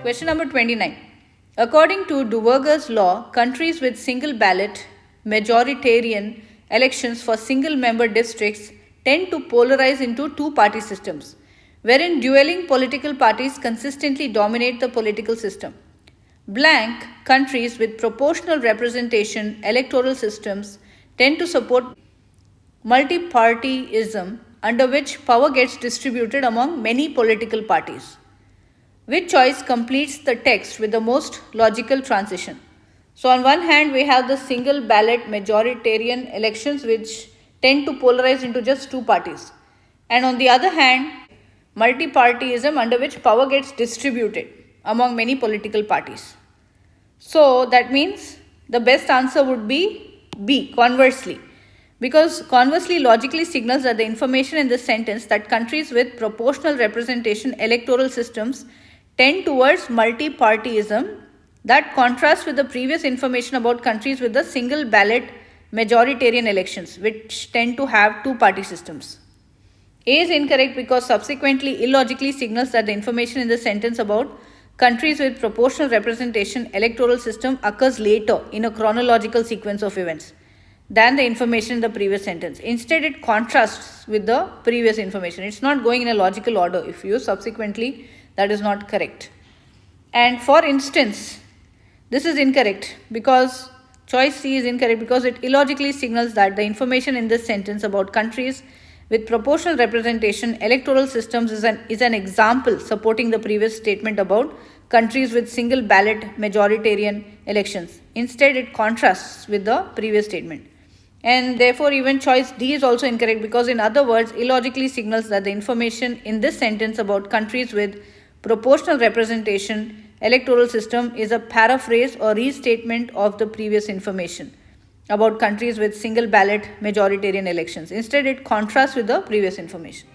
Question number 29. According to Duverger's law, countries with single ballot, majoritarian elections for single member districts tend to polarize into two party systems, wherein dueling political parties consistently dominate the political system. Blank countries with proportional representation electoral systems tend to support multipartyism, under which power gets distributed among many political parties. Which choice completes the text with the most logical transition? So, on one hand, we have the single ballot majoritarian elections which tend to polarize into just two parties. And on the other hand, multipartyism, under which power gets distributed among many political parties. So, that means the best answer would be B, conversely. Because conversely logically signals that the information in this sentence that countries with proportional representation electoral systems tend towards multipartyism, that contrasts with the previous information about countries with the single ballot majoritarian elections, which tend to have two party systems. A is incorrect because subsequently illogically signals that the information in the sentence about countries with proportional representation electoral system occurs later in a chronological sequence of events than the information in the previous sentence. Instead, it contrasts with the previous information. It's not going in a logical order. If you subsequently, that is not correct. And for instance, this is incorrect because choice C is incorrect because it illogically signals that the information in this sentence about countries with proportional representation electoral systems is an example supporting the previous statement about countries with single ballot majoritarian elections. Instead, it contrasts with the previous statement. And therefore, even choice D is also incorrect because, in other words, illogically signals that the information in this sentence about countries with proportional representation electoral system is a paraphrase or restatement of the previous information about countries with single ballot majoritarian elections. Instead, it contrasts with the previous information.